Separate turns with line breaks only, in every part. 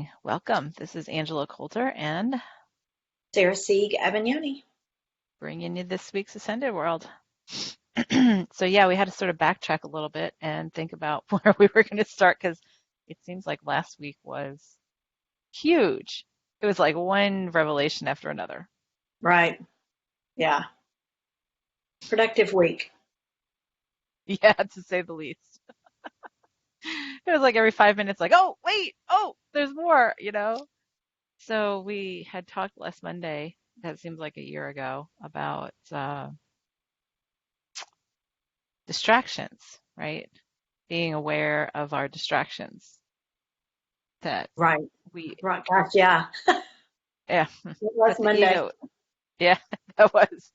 morning. Welcome. This is Angela Coulter and
Sarah Sieg Avignoni.
bringing you this week's Ascended World. So yeah, we had to sort of backtrack a little bit and think about where we were going to start because it seems like last week was huge. It was like one revelation after another.
Right. Yeah. Productive week.
Yeah, to say the least. It was like every 5 minutes, like, oh, wait, oh, there's more. So we had talked last Monday, that seems like a year ago, about distractions, right? Being aware of our distractions that
Right.
we,
Right. Gosh, yeah.
yeah,
It was
that the
Monday.
ego, yeah, that was,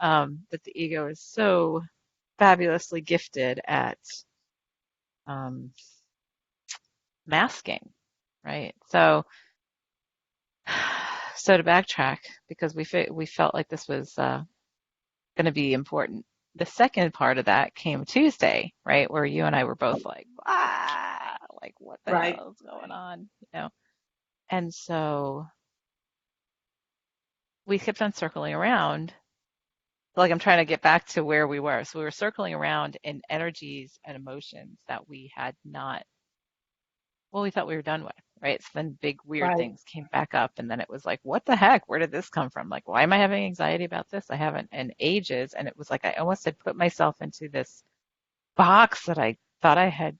that the ego is so fabulously gifted at um, masking, right? So to backtrack, because we felt like this was going to be important. The second part of that came Tuesday, right, where you and I were both like, ah, like what the
Right.
hell is going on? And so we kept on circling around. Like I'm trying to get back to where we were. So we were circling around in energies and emotions that we had not, well, we thought we were done with, right? So then big weird
Right.
things came back up, and then it was like, what the heck? Where did this come from? Like, why am I having anxiety about this? I haven't in ages. And it was like I almost had put myself into this box that I thought I had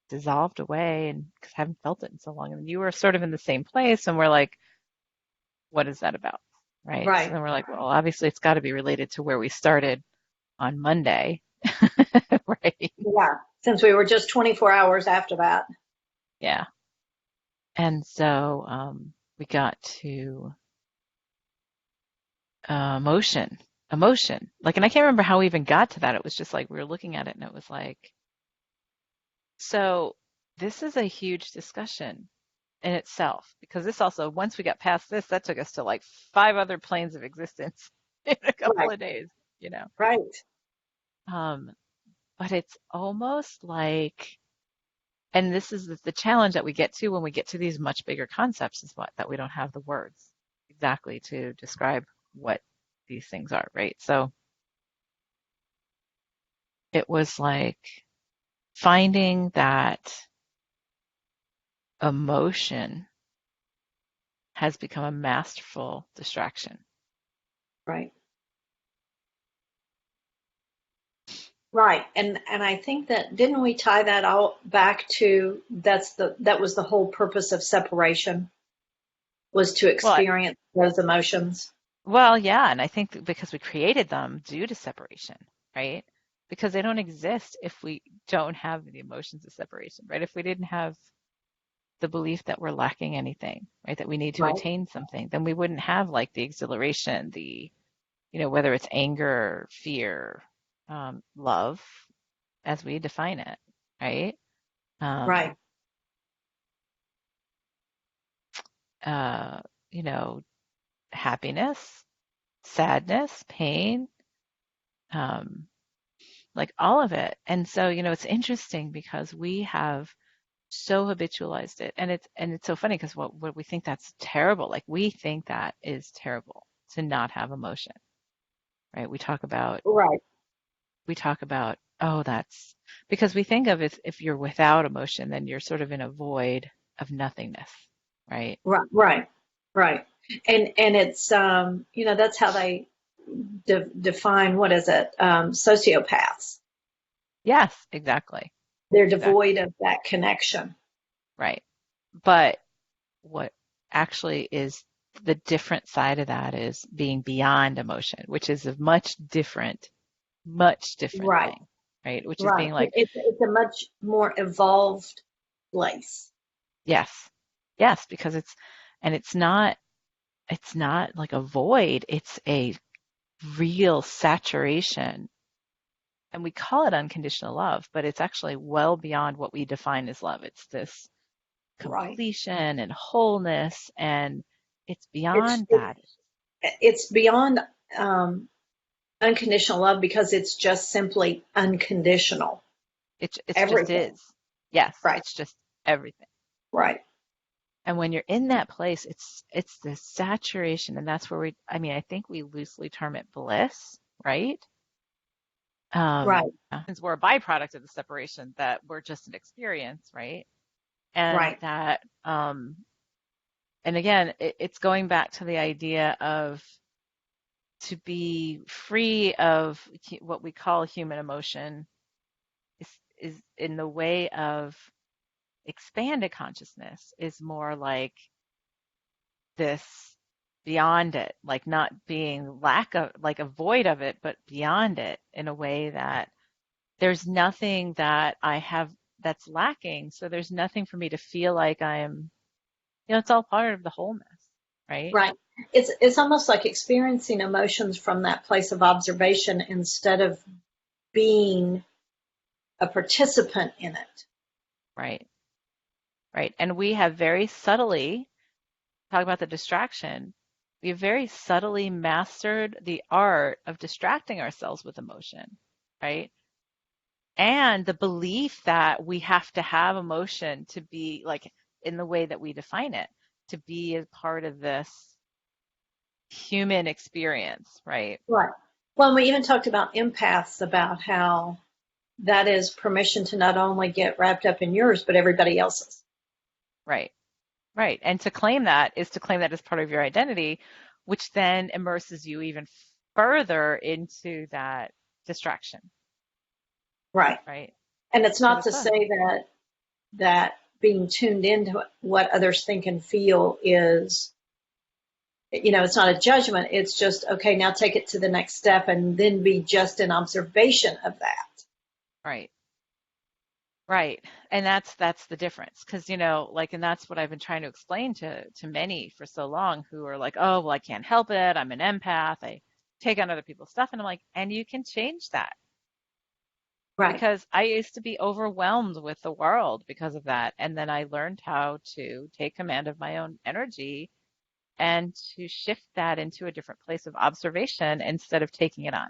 dissolved away and because I haven't felt it in so long. And you were sort of in the same place, and we're like, what is that about? Right. So
Right.
then we're like, well, obviously it's got to be related to where we started on Monday. Right.
Yeah. Since we were just 24 hours after that.
Yeah. And so we got to emotion, emotion. Like, and I can't remember how we even got to that. It was just like we were looking at it and it was like, so this is a huge discussion in itself because this also, once we got past this, that took us to like five other planes of existence in a couple
Right.
of days, you know.
Right.
Um, but it's almost like, and this is the challenge that we get to when we get to these much bigger concepts is what that we don't have the words exactly to describe what these things are, right? So it was like finding that emotion has become a masterful distraction.
Right. Right. And I think that didn't we tie that all back to that was the whole purpose of separation was to
Well,
experience those emotions.
well, yeah, and I think that because we created them due to separation, right? Because they don't exist if we don't have the emotions of separation, right? If we didn't have the belief that we're lacking anything, right? That we need to
Right.
attain something, then we wouldn't have like the exhilaration, whether it's anger, fear, love, as we define it, right? Um,
Right.
uh, you know, happiness, sadness, pain, um, like all of it. And so, it's interesting because we have so habitualized it. And it's so funny because what we think that's terrible. Like we think that is terrible to not have emotion, right?
Right.
We talk about, oh, that's because we think of if you're without emotion, then you're sort of in a void of nothingness, right?
Right. Right. Right. And it's that's how they define what is it sociopaths.
Yes, exactly.
They're
Exactly.
devoid of that connection.
Right. But what actually is the different side of that is being beyond emotion, which is a much different
Right.
thing, right? Which is
Right.
being like,
It's a much more evolved place.
yes, yes, because it's not like a void, it's a real saturation. And we call it unconditional love, but it's actually well beyond what we define as love. It's this
Right.
completion and wholeness, and it's
It's
beyond
it's
that.
it's beyond um, unconditional love because it's just simply unconditional.
It just
Everything.
is. Yes,
Right.
it's just everything.
Right.
And when you're in that place, it's this saturation, and that's where I mean, I think we loosely term it bliss, right?
Right.
Since we're a byproduct of the separation, that we're just an experience, right? And
Right.
that, and again, it's going back to the idea of to be free of what we call human emotion is in the way of expanded consciousness is more like this beyond it, like not being lack of, like a void of it, but beyond it in a way that there's nothing that I have that's lacking. So there's nothing for me to feel like I am, it's all part of the wholeness, right?
Right. It's almost like experiencing emotions from that place of observation instead of being a participant in it.
Right. Right. And we have very subtly, talk about the distraction, we have very subtly mastered the art of distracting ourselves with emotion, right? And the belief that we have to have emotion to be like in the way that we define it, to be a part of this human experience, right?
Right. Well, we even talked about empaths, about how that is permission to not only get wrapped up in yours, but everybody else's.
Right, right. And to claim that is to claim that as part of your identity, which then immerses you even further into that distraction,
Right.
right?
And it's
Because
not
it's
to
fun.
say that being tuned into what others think and feel is, it's not a judgment. It's just, okay, now take it to the next step and then be just an observation of that.
Right. Right. And that's the difference. Because, like, and that's what I've been trying to explain to many for so long who are like, oh, well, I can't help it. I'm an empath. I take on other people's stuff. And I'm like, and you can change that
Right.
because I used to be overwhelmed with the world because of that. And then I learned how to take command of my own energy and to shift that into a different place of observation instead of taking it on.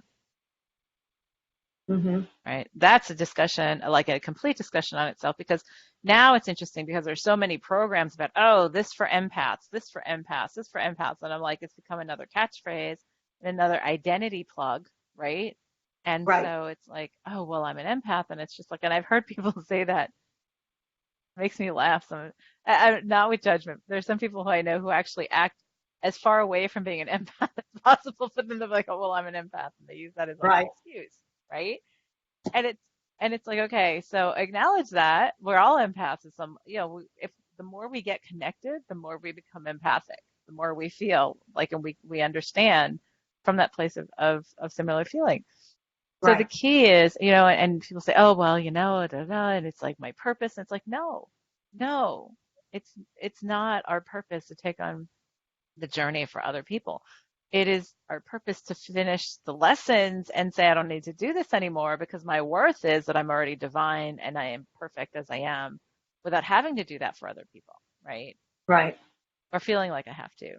Mm-hmm.
Right? That's a discussion, like a complete discussion on itself, because now it's interesting because there's so many programs about, oh, this for empaths, this for empaths, this for empaths. And I'm like, it's become another catchphrase and another identity plug, right? And
Right.
so it's like, oh, well, I'm an empath. And it's just like, and I've heard people say that makes me laugh. Not with judgment. There's some people who I know who actually act as far away from being an empath as possible, but then they're like, oh, well, I'm an empath. And they use that as like an
Right.
excuse, right? and it's and it's like, okay, so acknowledge that we're all empaths in some, if the more we get connected, the more we become empathic, the more we feel like, and we understand from that place of similar feeling. So the
Right.
key is, and people say, oh, well, da, da, and it's like my purpose. And it's like, no, no, it's not our purpose to take on the journey for other people. It is our purpose to finish the lessons and say, I don't need to do this anymore because my worth is that I'm already divine and I am perfect as I am without having to do that for other people, right?
Right.
Or feeling like I have to.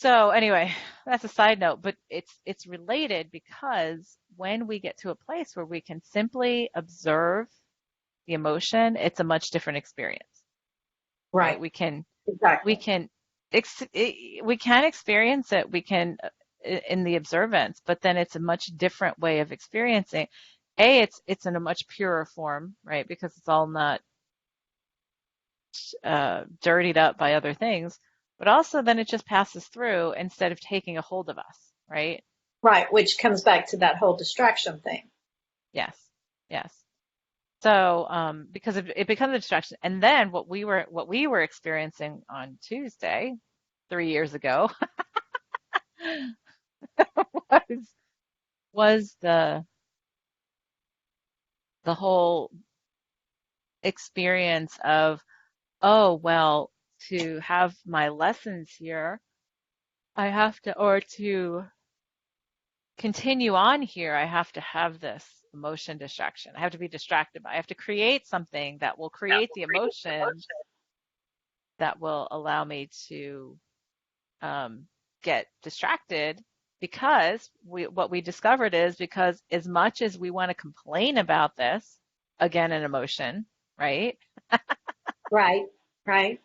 So anyway, that's a side note, but it's related because when we get to a place where we can simply observe the emotion, it's a much different experience, right?
Right.
We
Exactly.
can we can experience it, we can in the observance, but then it's a much different way of experiencing. It's in a much purer form, right? Because it's all not dirtied up by other things, but also then it just passes through instead of taking a hold of us, right?
Right. Which comes back to that whole distraction thing.
Yes, yes. So because it becomes a distraction, and then what we were experiencing on Tuesday 3 years ago was was the whole experience of, oh, well, to have my lessons here, I have to, or to continue on here, I have to have this emotion distraction. I have to be distracted by, I have to create something that will create the emotion that will allow me to get distracted because what we discovered is because as much as we want to complain about this, again, an emotion, right?
Right. Right.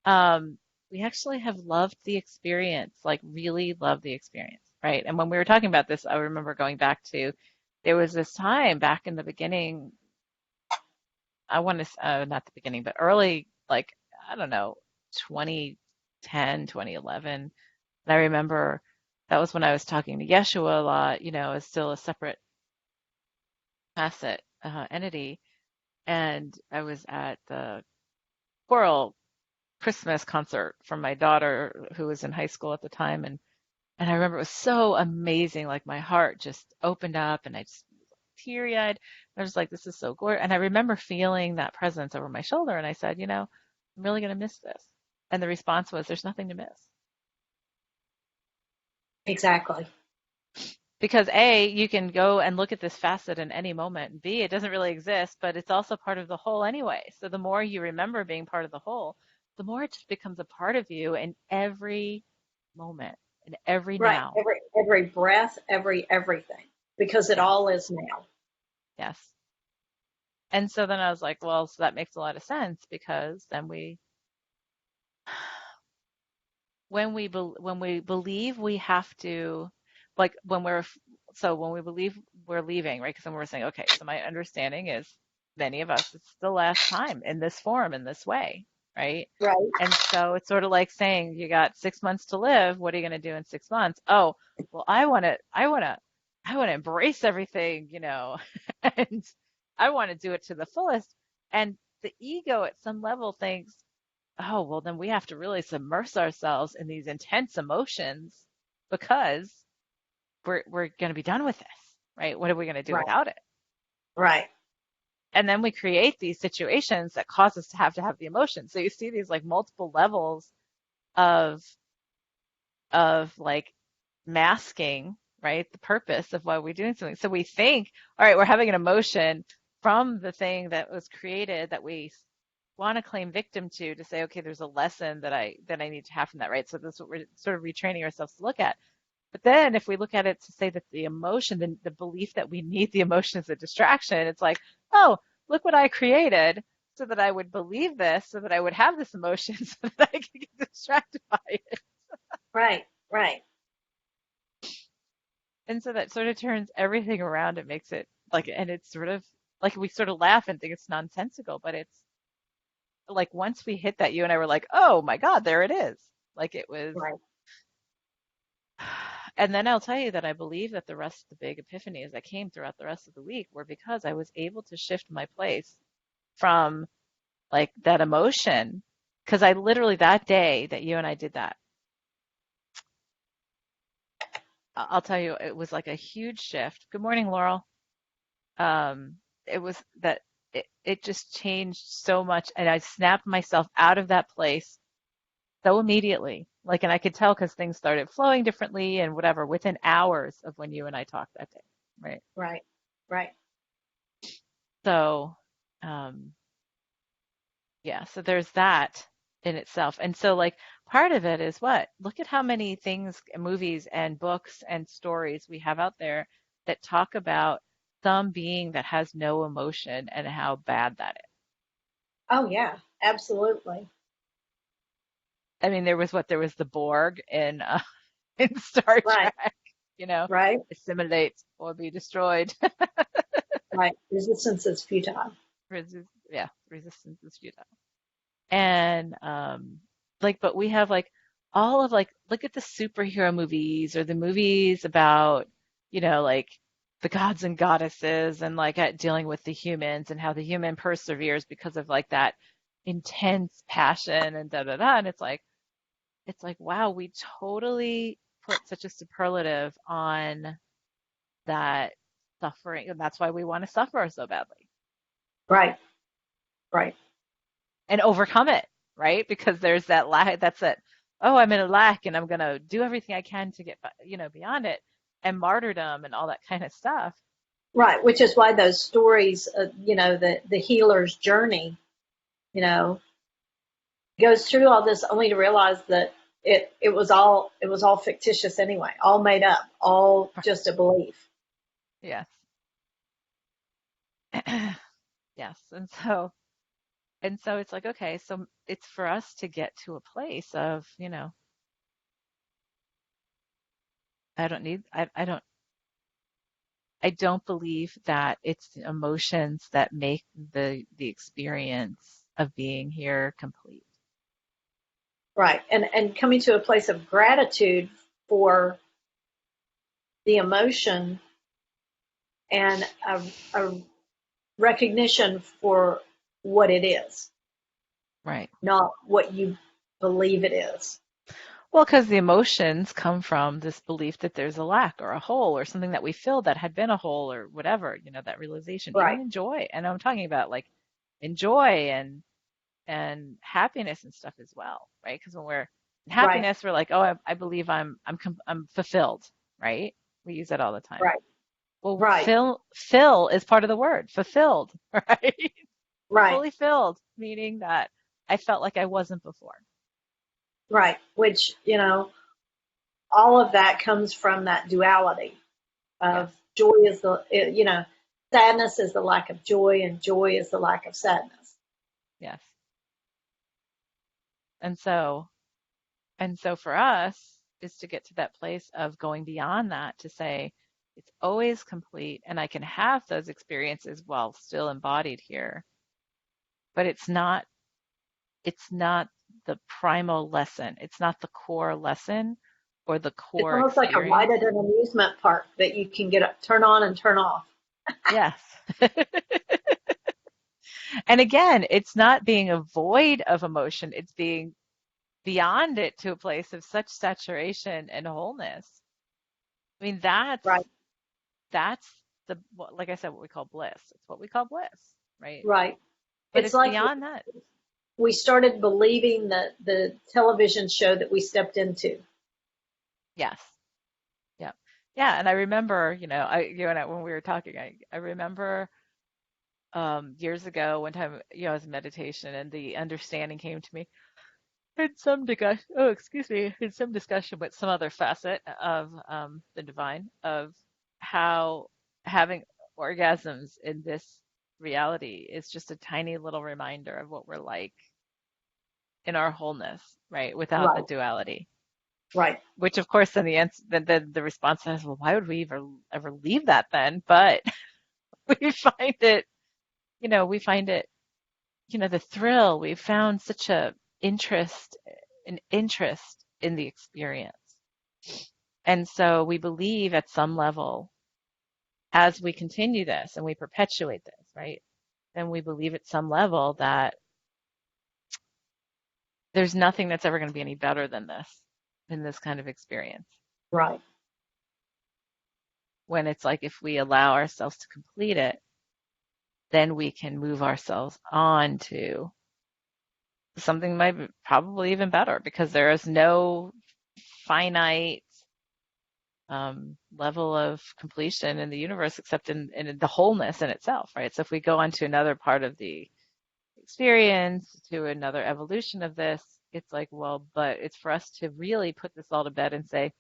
Um, we actually have loved the experience, like really loved the experience, right? And when we were talking about this, I remember going back to there was this time back in the beginning, I want to, not the beginning, but early, like, I don't know, 2010, 2011. And I remember that was when I was talking to Yeshua a lot, as still a separate facet entity. And I was at the choral Christmas concert from my daughter who was in high school at the time. And I remember it was so amazing. Like my heart just opened up and I just teary eyed. I was like, this is so gorgeous. And I remember feeling that presence over my shoulder. And I said, I'm really going to miss this. And the response was, there's nothing to miss.
Exactly.
Because A, you can go and look at this facet in any moment. And B, it doesn't really exist, but it's also part of the whole anyway. So the more you remember being part of the whole, the more it just becomes a part of you in every moment, in every
Right.
now.
Every breath, everything, because it
Yes,
all is now.
yes. And so then I was like, well, so that makes a lot of sense because then when we believe we have to, like when we believe we're leaving, right? Because then we're saying, okay, so my understanding is many of us, it's the last time in this form, in this way, right?
Right.
And so it's sort of like saying you got 6 months to live. What are you going to do in 6 months? Oh, well, I want to embrace everything, and I want to do it to the fullest. And the ego at some level thinks, oh, well, then we have to really submerge ourselves in these intense emotions because we're going to be done with this, right? What are we going to do
Right.
without it?
Right.
And then we create these situations that cause us to have the emotions. So you see these like multiple levels of like masking, right? The purpose of why we're doing something. So we think, all right, we're having an emotion from the thing that was created that we want to claim victim to say, okay, there's a lesson that I need to have from that, right? So this is what we're sort of retraining ourselves to look at. But then if we look at it to say that the emotion, the belief that we need the emotion as a distraction, it's like, oh, look what I created so that I would believe this, so that I would have this emotion, so that I could get distracted by it.
Right. Right.
And so that sort of turns everything around. It makes it like, and it's sort of like we sort of laugh and think it's nonsensical, but it's like once we hit that, you and I were like, oh my God, there it is. Like it was.
Right.
And then I'll tell you that I believe that the rest of the big epiphanies that came throughout the rest of the week were because I was able to shift my place from like that emotion. Because I literally, that day that you and I did that, I'll tell you, it was like a huge shift. Good morning, Laurel. It was that it just changed so much. And I snapped myself out of that place so immediately. Like, and I could tell because things started flowing differently and whatever within hours of when you and I talked that day. Right.
Right. Right.
So, um, yeah, so there's that in itself. And so, like, part of it is what? Look at how many things, movies and books and stories we have out there that talk about some being that has no emotion and how bad that is.
Oh yeah. Absolutely.
I mean, there was the Borg in in Star
Right.
Trek, you know,
Right.
assimilate or be destroyed.
Right. Resistance is futile.
Yeah, resistance is futile. And like, but we have like all of like, look at the superhero movies or the movies about, like the gods and goddesses and like at dealing with the humans and how the human perseveres because of like that intense passion and da da da. And it's like, wow, we totally put such a superlative on that suffering, and that's why we want to suffer so badly
Right. Right.
and overcome it, right? Because there's that lack, that's it. Oh, I'm in a lack and I'm going to do everything I can to get, beyond it and martyrdom and all that kind of stuff.
Right. Which is why those stories, the healer's journey, you know, goes through all this only to realize that it was all fictitious anyway, all made up, all just a belief.
Yes. Yes. And so, And so it's like, okay, so it's for us to get to a place of, I don't believe that it's the emotions that make the experience of being here complete.
Right. And coming to a place of gratitude for the emotion and a recognition for what it is,
Right.
not what you believe it is.
Well, because the emotions come from this belief that there's a lack or a hole or something that we filled that had been a hole or whatever, that realization, even
Right.
in joy. And I'm talking about like in joy and happiness and stuff as well, right? Because when we're in
Right.
happiness, we're like, oh, I believe I'm fulfilled, right? We use that all the time.
Right.
Well,
Right.
fill is part of the word, fulfilled, right?
Right.
Fully filled, meaning that I felt like I wasn't before.
Right. Which, all of that comes from that duality
Yes,
of joy is sadness is the lack of joy, and joy is the lack of sadness.
yes. And so for us is to get to that place of going beyond that to say it's always complete and I can have those experiences while still embodied here, but it's not the primal lesson. It's not the core lesson or the
It's
core
almost like a ride
experience.
at an amusement park that you can turn on and turn off.
Yes. And again, it's not being a void of emotion, it's being beyond it to a place of such saturation and wholeness. I mean,
Right.
that's like I said, what we call bliss. It's what we call bliss, right?
Right.
But
It's
it's
like
beyond that.
we started believing that the television show that we stepped into.
Yes. Yeah. Yeah. And I remember, you and I, when we were talking, I remember years ago, one time, I was in meditation and the understanding came to me in some discussion, oh, excuse me, in some discussion with some other facet of the divine, of how having orgasms in this reality is just a tiny little reminder of what we're like in our wholeness, right? Without the
Right.
duality.
Right.
Which, of course, then the response is, well, why would we ever leave that then? But we find it, we find it, the thrill. We found such interest, an interest in the experience. And so we believe at some level, as we continue this and we perpetuate this, right? Then we believe at some level that there's nothing that's ever going to be any better than this in this kind of experience.
Right.
When it's like if we allow ourselves to complete it, then we can move ourselves on to something might be probably even better because there is no finite level of completion in the universe except in the wholeness in itself, right? So if we go on to another part of the experience, to another evolution of this, it's like, well, but it's for us to really put this all to bed and say,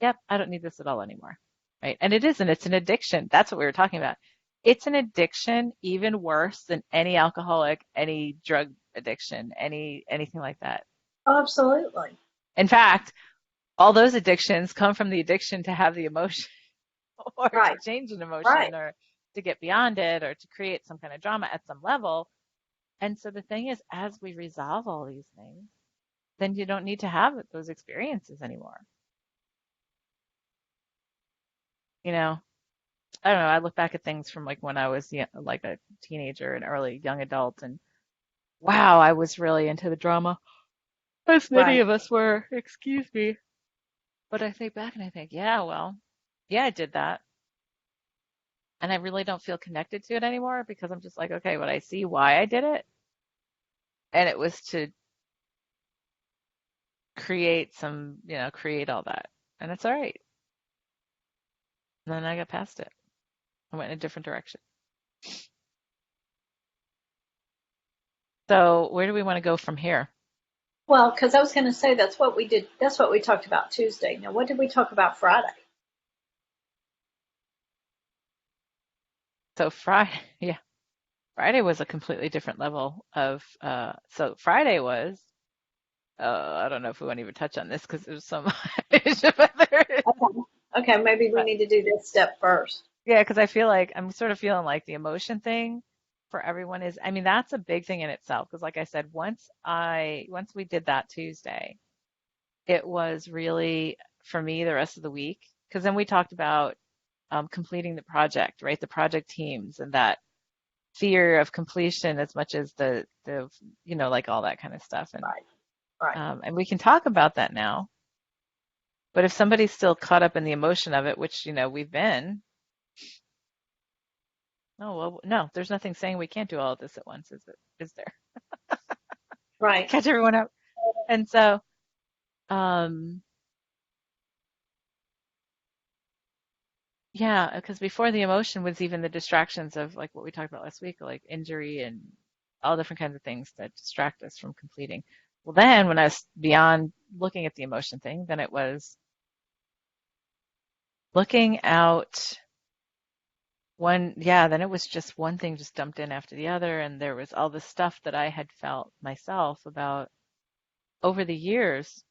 yep, I don't need this at all anymore, right? And it isn't, it's an addiction. That's what we were talking about. It's an addiction even worse than any alcoholic, any drug addiction, anything like that.
Oh, absolutely.
In fact, all those addictions come from the addiction to have the emotion or to
Right.
change an
Right.
emotion or to get beyond it or to create some kind of drama at some level. And so the thing is, as we resolve all these things, then you don't need to have those experiences anymore. You know, I don't know. I look back at things from like when I was like a teenager and early young adult, and wow, I was really into the drama, as many
Right.
of us were. Excuse me. But I think back and I think, yeah, well, yeah, I did that. And I really don't feel connected to it anymore because I'm just like, okay, but I see why I did it. And it was to create create all that. And it's all right. And then I got past it. I went in a different direction. So where do we want to go from here?
Well, because I was going to say that's what we did. That's what we talked about Tuesday. Now, what did we talk about Friday?
So Friday, yeah. Friday was a completely different level of, so Friday was, I don't know if we want to even touch on this because there's so much,
Okay. Okay, maybe we
but
need to do this step first.
yeah, because I feel like I'm sort of feeling like the emotion thing for everyone is, I mean, that's a big thing in itself. Because like I said, once we did that Tuesday, it was really for me the rest of the week. Because then we talked about completing the project, right? The project teams and that fear of completion as much as the like all that kind of stuff.
Right, right,
And we can talk about that now. But if somebody's still caught up in the emotion of it, which we've been, oh well, no, there's nothing saying we can't do all of this at once, is it? Is there?
right,
Catch everyone up. And so, um, yeah, because before the emotion was even the distractions of like what we talked about last week, like injury and all different kinds of things that distract us from completing. Well, then when I was beyond looking at the emotion thing, then it was looking out then it was just one thing just dumped in after the other. And there was all the stuff that I had felt myself about over the years,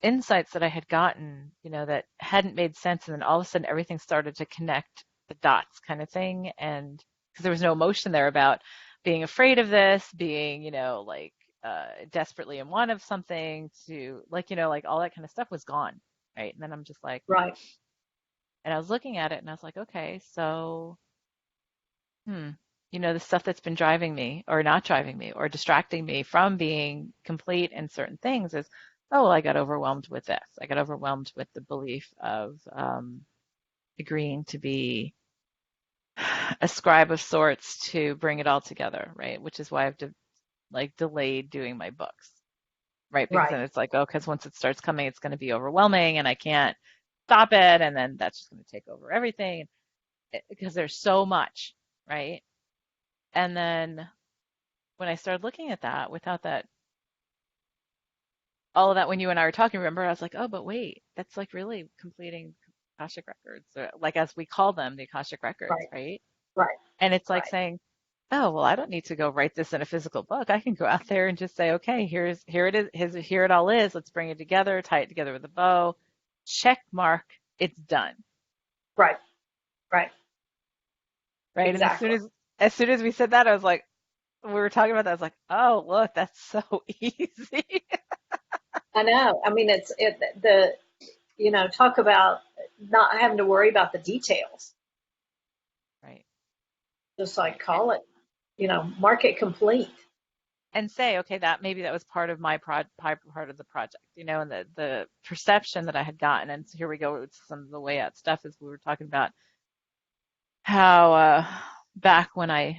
insights that I had gotten, that hadn't made sense. And then all of a sudden everything started to connect the dots kind of thing. And because there was no emotion there about being afraid of this, being, like desperately in want of something to like all that kind of stuff was gone. Right. And then I'm just like,
right,
and I was looking at it and I was like, okay, so, hmm, the stuff that's been driving me or not driving me or distracting me from being complete in certain things is, oh, well, I got overwhelmed with this. I got overwhelmed with the belief of agreeing to be a scribe of sorts to bring it all together, right? Which is why I've delayed doing my books, right? Because
right,
then it's like, oh, because once it starts coming, it's going to be overwhelming and I can't stop it. And then that's just going to take over everything because there's so much, right? And then when I started looking at that without that, all of that, when you and I were talking, remember, I was like, oh, but wait, that's like really completing Akashic records, or like as we call them, the Akashic records,
right,
right?
right,
And it's like
right,
saying, oh, well, I don't need to go write this in a physical book. I can go out there and just say, okay, here it is, here it all is. Let's bring it together, tie it together with a bow, check mark, it's done,
right, right.
right? And
Exactly.
as soon as we said that, I was like, we were talking about that. I was like, oh, look, that's so easy.
I know. I mean, talk about not having to worry about the details.
Right,
Just like
right.
call it, mark it complete.
And say, okay, that maybe that was part of my part of the project, and the perception that I had gotten. And so here we go with some of the way out stuff as we were talking about how back when I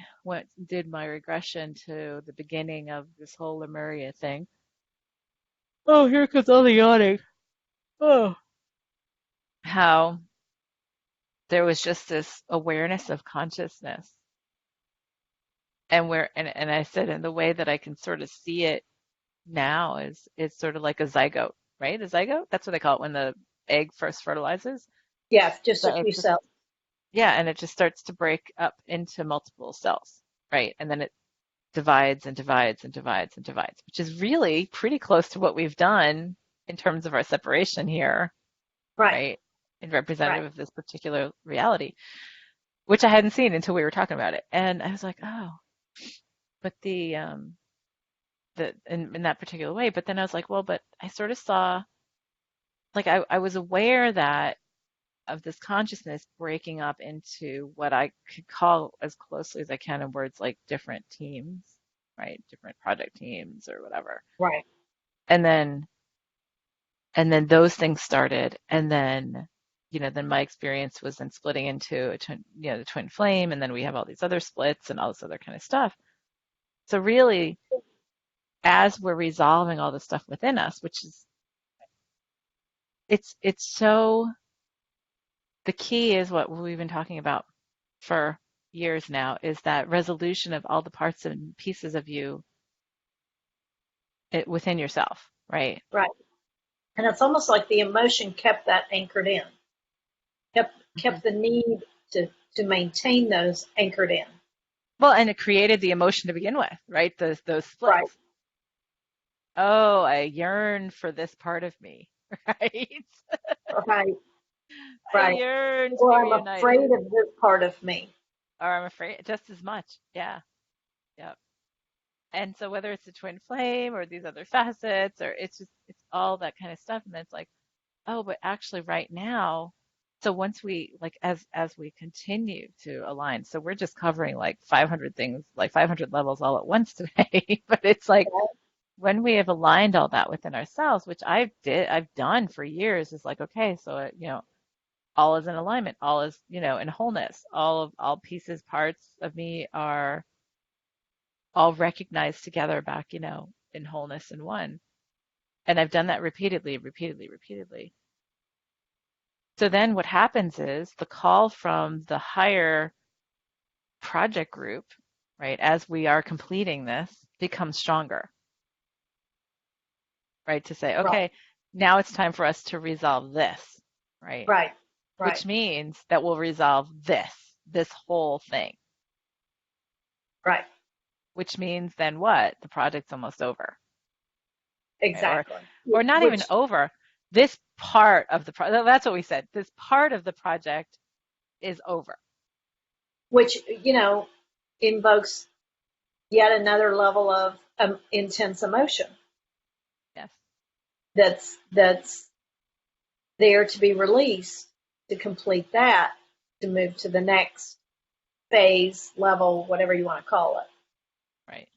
did my regression to the beginning of this whole Lemuria thing. Oh, here comes all the yawning. Oh, how there was just this awareness of consciousness, and I said, in the way that I can sort of see it now is it's sort of like a zygote, right? A zygote, that's what they call it when the egg first fertilizes.
Yeah, just a
The egg
few
just,
cells.
yeah, and it just starts to break up into multiple cells, right? And then it divides and divides and divides and divides, which is really pretty close to what we've done in terms of our separation here,
Right,
right? And
right,
representative of this particular reality, which I hadn't seen until we were talking about it. And I was like, oh, but in that particular way. But then I was like, well, but I sort of saw, like I was aware that of this consciousness breaking up into what I could call as closely as I can in words like different teams, right? Different project teams or whatever.
right,
And then those things started. And then, then my experience was then splitting into a twin, the twin flame. And then we have all these other splits and all this other kind of stuff. So really, as we're resolving all the stuff within us, which is it's so the key is what we've been talking about for years now is that resolution of all the parts and pieces of you within yourself, right?
right. And it's almost like the emotion kept that anchored in, kept
Hmm.
kept the need to maintain those anchored in.
Well, and it created the emotion to begin with, right? Those
Right.
splits. Oh, I yearn for this part of me, right?
Right.
I
Right.
yearn to be
Or I'm afraid
reunited,
of this part of me.
or I'm afraid just as much. Yeah, yeah. And so whether it's a twin flame or these other facets, or it's all that kind of stuff, and then it's like, oh, but actually right now, so once we like as we continue to align, so we're just covering like 500 things, like 500 levels all at once today, but it's like when we have aligned all that within ourselves, which I've done for years, is like, okay, so all is in alignment, all is, in wholeness, all pieces, parts of me are all recognized together back, in wholeness and one. And I've done that repeatedly, repeatedly, repeatedly. So then what happens is the call from the higher project group, right, as we are completing this, becomes stronger, right? To say,
Right.
okay, now it's time for us to resolve this, right?
Right. Right.
Which means that we'll resolve this whole thing,
Right.
which means then what? The project's almost over, right?
Exactly.
Or not even
Which,
over. This part of the project, that's what we said. This part of the project is over.
which, invokes yet another level of intense emotion
Yes,
that's there to be released to complete that, to move to the next phase, level, whatever you want to call it.
right.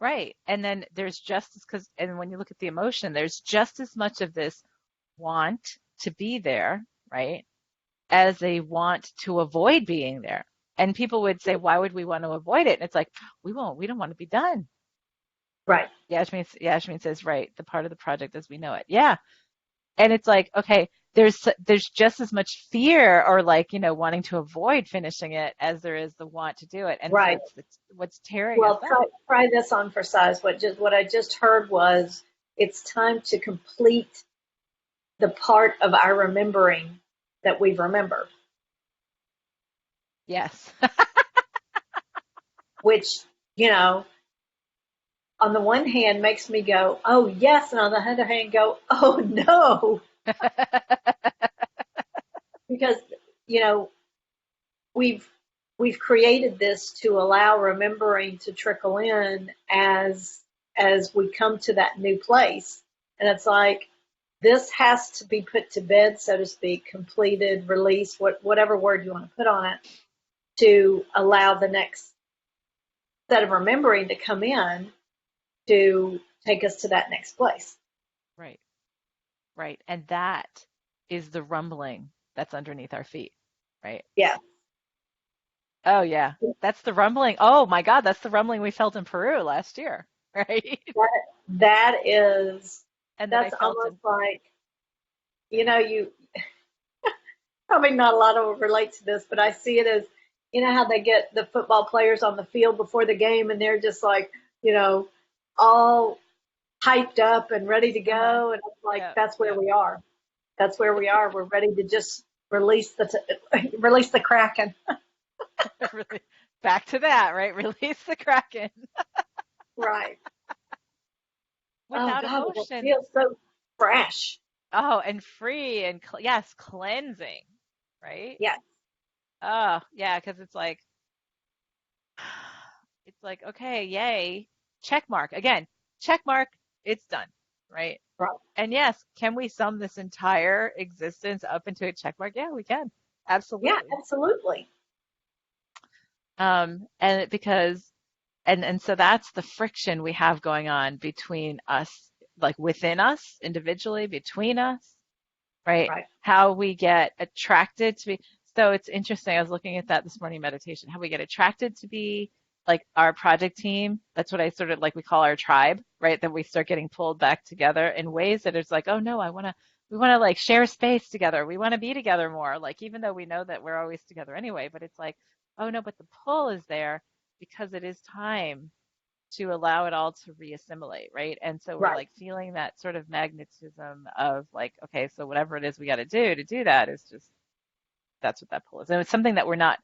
Right. And then there's just as, because, and when you look at the emotion, there's just as much of this want to be there, right, as a want to avoid being there. And people would say, why would we want to avoid it? And it's like, we don't want to be done.
Right.
Yashmin says, right, the part of the project as we know it. Yeah. And it's like, okay, there's just as much fear or like, wanting to avoid finishing it as there is the want to do it. And so
Right.
it's what's tearing us
Well,
up.
try this on for size. What I just heard was it's time to complete the part of our remembering that we've remembered,
Yes.
which, you know, on the one hand makes me go, oh yes, and on the other hand go, oh no, because you know we've we've created this to allow remembering to trickle in as we come to that new place, and it's like this has to be put to bed, so to speak, completed, released, whatever word you want to put on it, to allow the next set of remembering to come in to take us to that next place.
Right. Right. And that is the rumbling that's underneath our feet. Right.
Yeah,
Oh, yeah. That's the rumbling. Oh, my God. That's the rumbling we felt in Peru last year. Right.
that that is
And that I
that's
felt
almost
in,
like you probably not a lot of will relate to this, but I see it as how they get the football players on the field before the game and they're just like all hyped up and ready to
uh-huh.
go, and it's like
Yeah.
that's where
Yeah.
we are. That's where we are. We're ready to just release release the kraken.
Really. Back to that, right? Release the Kraken
Right. Oh
without
God, it
emotion.
feels so fresh.
Oh, and free and yes, cleansing. Right.
Yes.
Oh, yeah. Because it's like, okay, yay, check mark. Again, check mark, it's done, right?
Right.
And yes, can we sum this entire existence up into a check mark? Yeah, we can.
Yeah,
Absolutely.
absolutely.
And because and so that's the friction we have going on between us, like within us individually, between us, right?
Right.
How we get attracted to be. So it's interesting. I was looking at that this morning meditation, how we get attracted to be like our project team. That's what I sort of like we call our tribe, right? That we start getting pulled back together in ways that it's like, oh no, we want to like share space together. We want to be together more. Like even though we know that we're always together anyway, but it's like, oh no, but the pull is there because it is time to allow it all to reassimilate, right? And so we're
Right.
like feeling that sort of magnetism of like, okay, so whatever it is we got to do that is just that's what that pull is. And it's something that we're not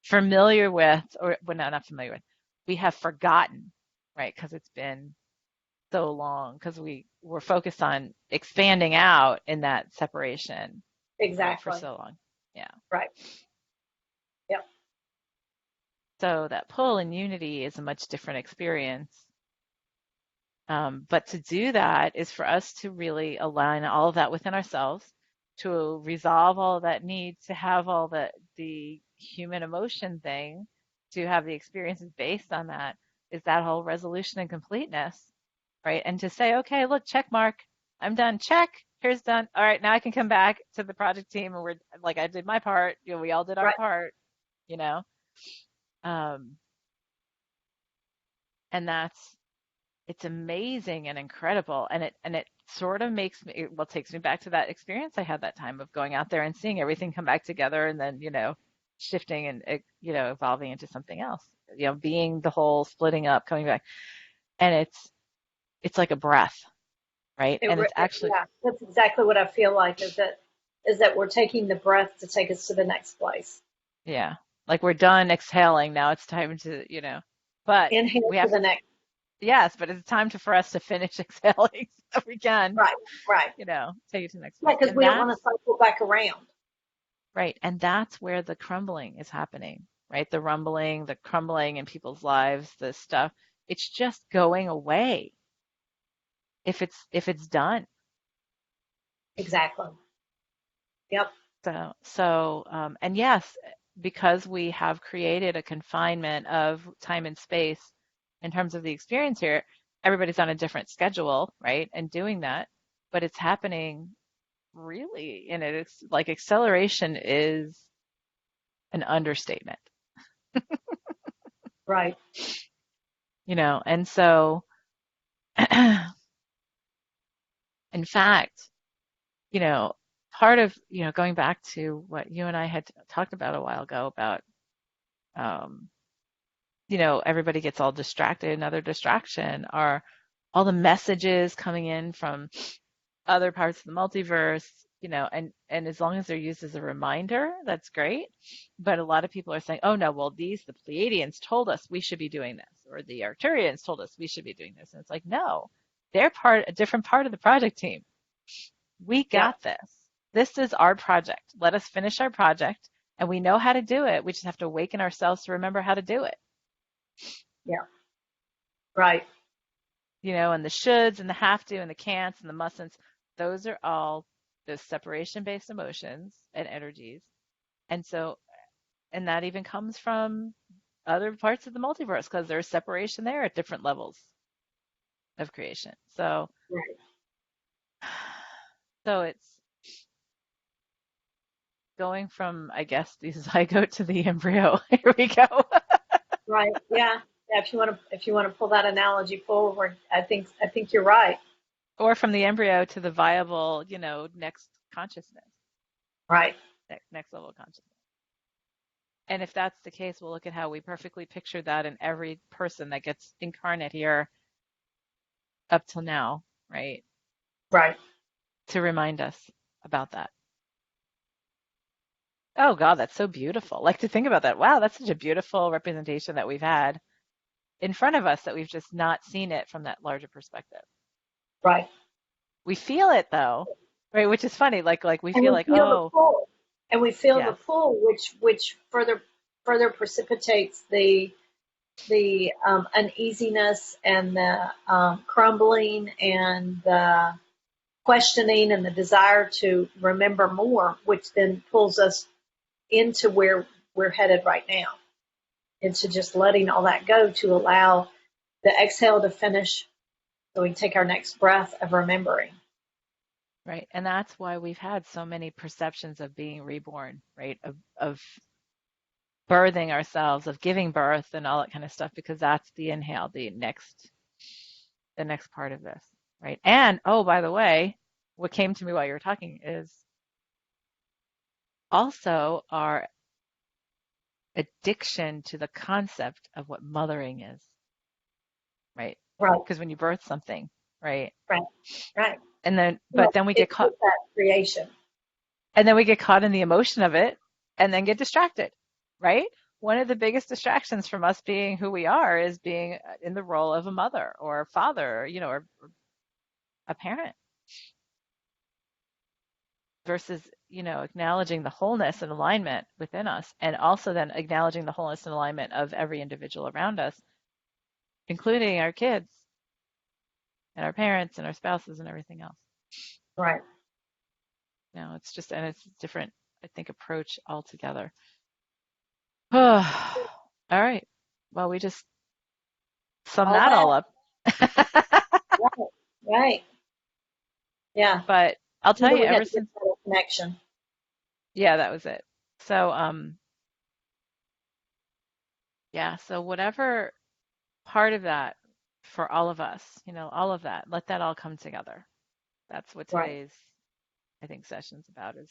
familiar with, or well, no, not familiar with, we have forgotten, right? Because it's been so long, because we were focused on expanding out in that separation, right, for
Exactly.
so long. Yeah.
Right. Yep.
So that pull and unity is a much different experience. But to do that is for us to really align all of that within ourselves, to resolve all of that need, to have all the human emotion thing, to have the experiences based on that, is that whole resolution and completeness, right? And to say, okay, look, check mark, I'm done. Check, here's done. All right, now I can come back to the project team and we're like, I did my part. You know, we all did our
Right.
part, you know. Um, and that's it's amazing and incredible, and it sort of makes me, well, takes me back to that experience I had that time of going out there and seeing everything come back together, and then shifting and evolving into something else, being the whole splitting up, coming back, and it's like a breath, right? And it's actually,
Yeah, that's exactly what I feel like is that we're taking the breath to take us to the next place.
yeah, like we're done exhaling, now it's time to, but
Inhale
we
to
have
the
to,
next.
yes, but it's time for us to finish exhaling so we can,
Right. Right.
take it to the next
Yeah,
place.
because
And
we don't want to
that's
cycle back around.
right. And that's where the crumbling is happening, right? The rumbling, the crumbling in people's lives, the stuff. It's just going away if it's done.
Exactly. Yep.
And yes, because we have created a confinement of time and space in terms of the experience here, everybody's on a different schedule, right? And doing that, but it's happening really, and it's like acceleration is an understatement,
Right.
and so in fact, you know, part of, going back to what you and I had talked about a while ago about, um, everybody gets all distracted. Another distraction are all the messages coming in from other parts of the multiverse, and as long as they're used as a reminder, that's great. But a lot of people are saying, oh no, well, the Pleiadians told us we should be doing this, or the Arcturians told us we should be doing this. And it's like, no, they're a different part of the project team. We
Yep.
got this. This is our project. Let us finish our project, and we know how to do it. We just have to awaken ourselves to remember how to do it.
Yeah. Right.
And the shoulds and the have to and the can'ts and the mustn'ts, those are all those separation-based emotions and energies. And so, and that even comes from other parts of the multiverse because there's separation there at different levels of creation. So,
Right.
so it's going from, I guess, the zygote to the embryo. Here we go.
Right. Yeah. Yeah. If you want to pull that analogy forward, I think you're right.
Or from the embryo to the viable, next consciousness,
Right.
next level of consciousness. And if that's the case, we'll look at how we perfectly picture that in every person that gets incarnate here up till now, right?
Right.
To remind us about that. Oh God, that's so beautiful. Like to think about that. Wow, that's such a beautiful representation that we've had in front of us that we've just not seen it from that larger perspective.
Right.
We feel it though, right? Which is funny. Like we
And
feel
we
like,
feel the
oh,
pull. And we feel the
yes,
pull, which further precipitates the uneasiness and the crumbling and the questioning and the desire to remember more, which then pulls us into where we're headed right now, into just letting all that go to allow the exhale to finish so we can take our next breath of remembering.
right. And that's why we've had so many perceptions of being reborn, right? Of birthing ourselves, of giving birth and all that kind of stuff, because that's the inhale, the next part of this, right? And oh, by the way, what came to me while you were talking is also our addiction to the concept of what mothering is, right?
Right,
Because when you birth something, right?
right, right.
But then we get
It's
caught,
just that creation.
and then we get caught in the emotion of it, and then get distracted, right? one of the biggest distractions from us being who we are is being in the role of a mother or a father, or a parent versus, acknowledging the wholeness and alignment within us, and also then acknowledging the wholeness and alignment of every individual around us, including our kids and our parents and our spouses and everything else.
Right.
It's just, and it's a different, I think, approach altogether. All right. Well, we just sum
All
that
that.
all up.
Right. Right. Yeah.
But I'll tell
Either
you,
we
ever
had to get
since,
that connection.
yeah, that was it. So, yeah, so whatever part of that for all of us, all of that, let that all come together. That's what
Right.
today's, I think, session's about is,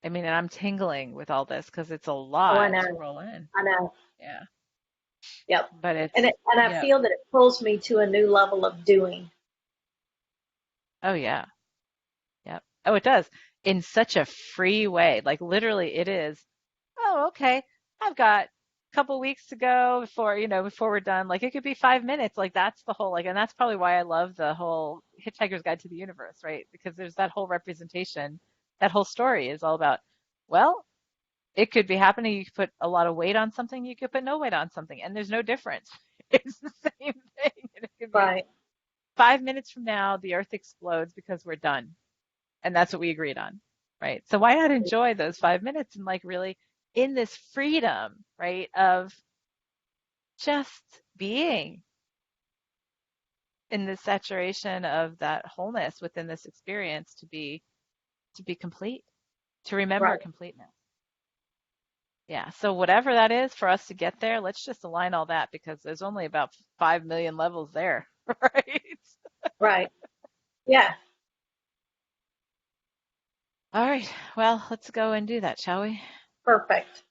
I mean, and I'm tingling with all this because it's a
Oh, I
lot to
know.
roll in.
I know.
Yeah.
Yep.
But
And
it's,
and I
yeah.
feel that it pulls me to a new level of doing.
Oh, yeah. Yep. Oh, it does. In such a free way. Like literally it is, oh, okay. I've got a couple weeks to go before we're done. Like it could be 5 minutes. Like that's the whole, like, and that's probably why I love the whole Hitchhiker's Guide to the Universe, right? Because there's that whole representation. That whole story is all about, well, it could be happening. You could put a lot of weight on something. You could put no weight on something, and there's no difference. It's the same thing. And it could be
Right.
5 minutes from now, the earth explodes because we're done. And that's what we agreed on, right? So why not enjoy those 5 minutes and like really in this freedom, right, of just being in this saturation of that wholeness within this experience to be complete, to remember
Right.
completeness. Yeah. So whatever that is for us to get there, let's just align all that because there's only about 5 million levels there, right?
Right. Yeah.
All right. Well, let's go and do that, shall we?
Perfect.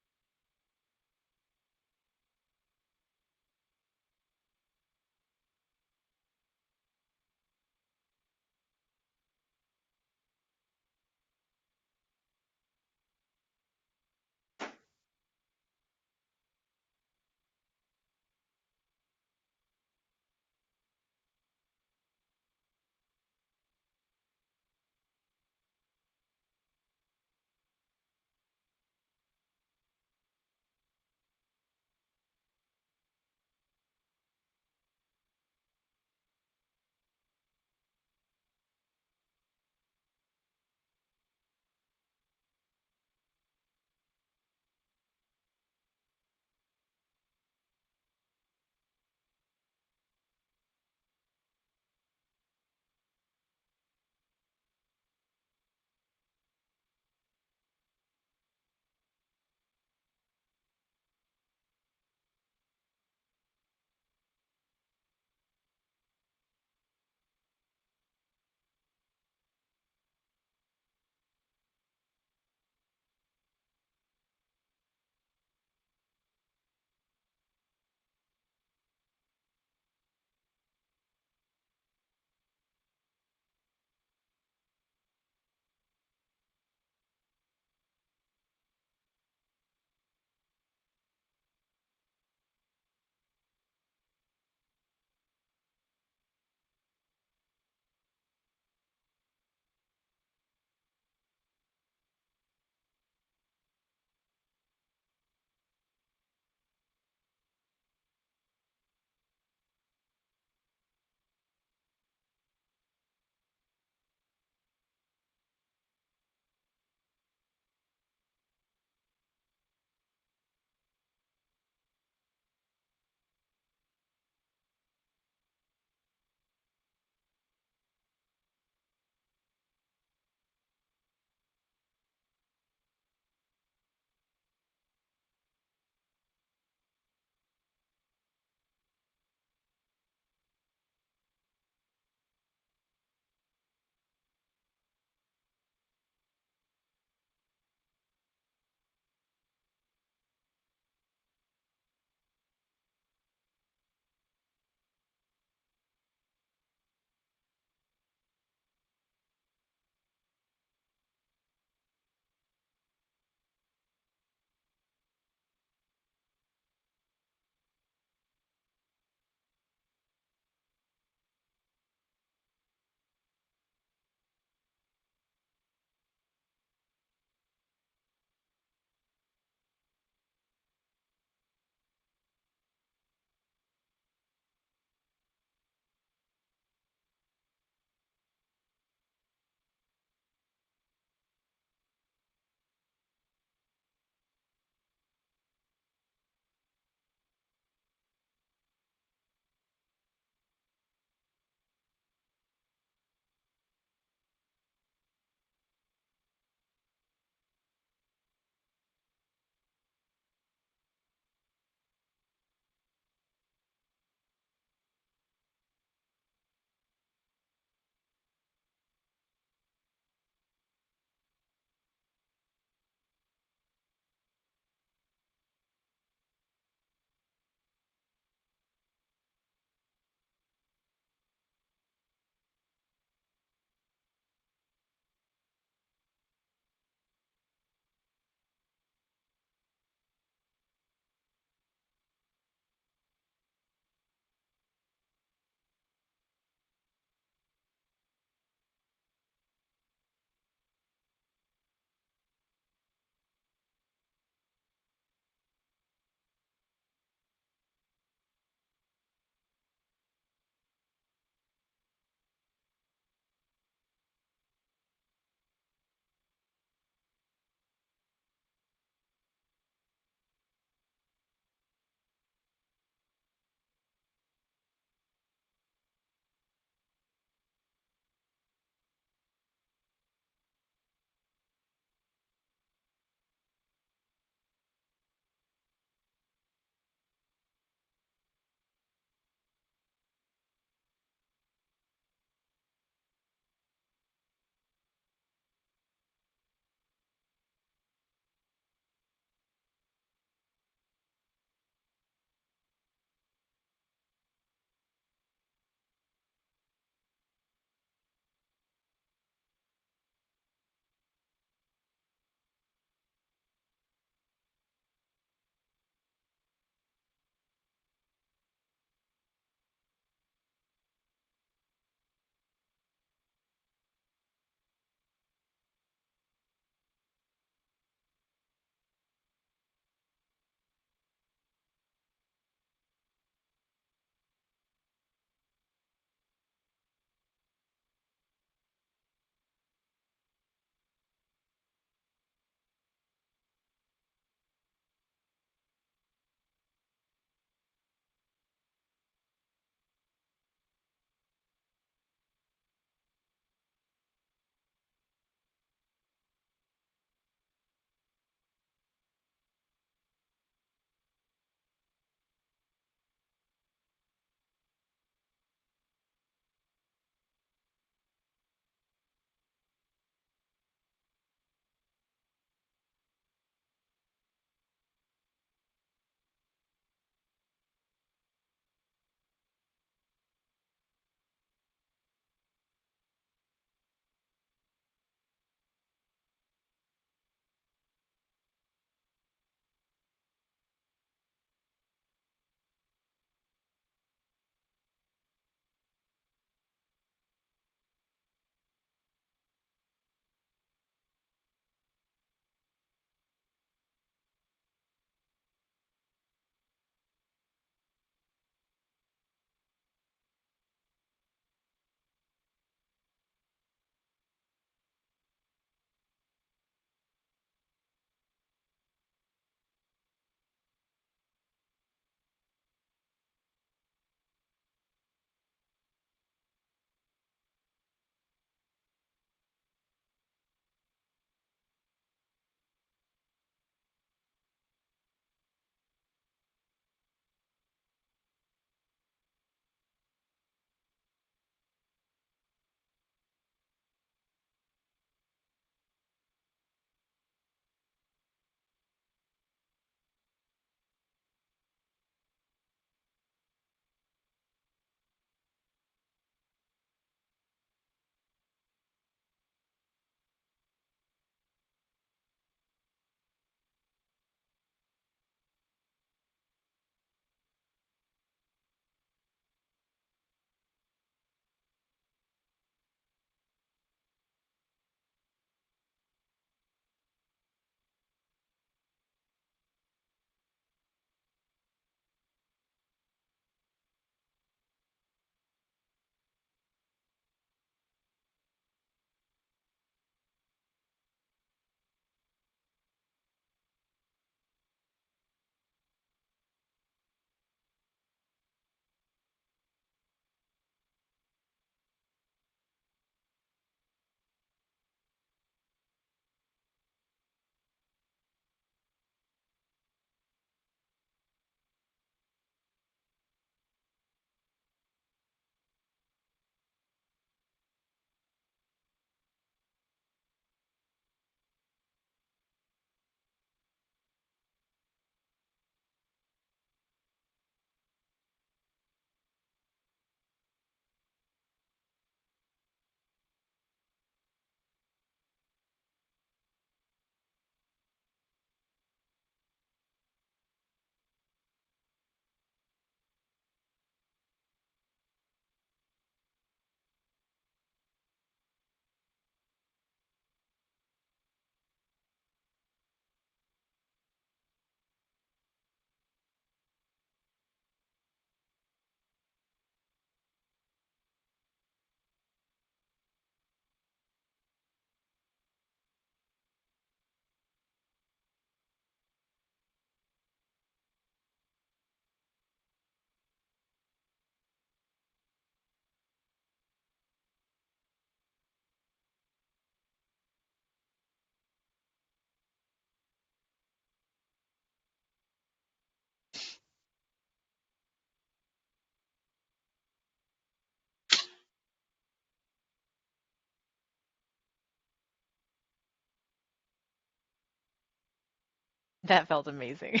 That felt amazing.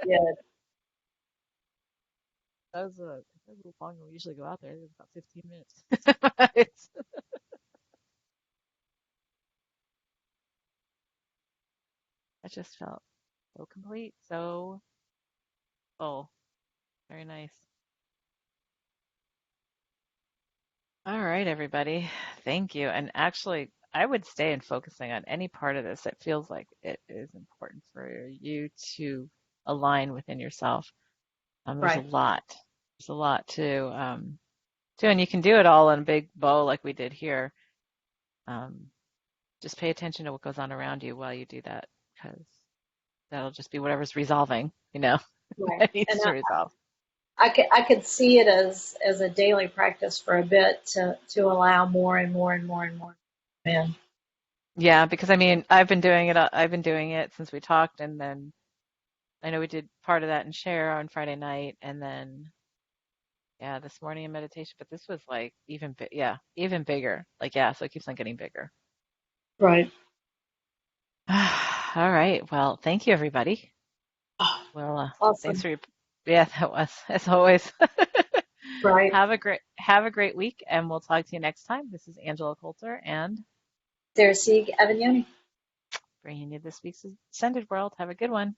Yeah.
That was a little longer than we usually go out there. It was about 15 minutes. It's, I just felt so complete, so full. Very nice. All right, everybody. Thank you. And actually, I would stay in focusing on any part of this that feels like it is important for you to align within yourself. There's a
Right.
lot. There's a lot to, and you can do it all in a big bow like we did here. Um, just pay attention to what goes on around you while you do that, because that'll just be whatever's resolving,
Right.
that needs
And
to resolve.
I could see it as a daily practice for a bit to allow more and more and more and more in.
Yeah, because I mean, I've been doing it since we talked, and then I know we did part of that in share on Friday night, and then yeah, this morning in meditation. But this was like yeah, even bigger. Like yeah, so it keeps on getting bigger.
Right.
All right. Well, thank you, everybody.
Oh,
Well, thanks
awesome.
for your yeah, that was as always.
Right.
Have a great week, and we'll talk to you next time. This is Angela Coulter, and
There's Sieg Avignoni.
bringing you this week's Ascended World. Have a good one.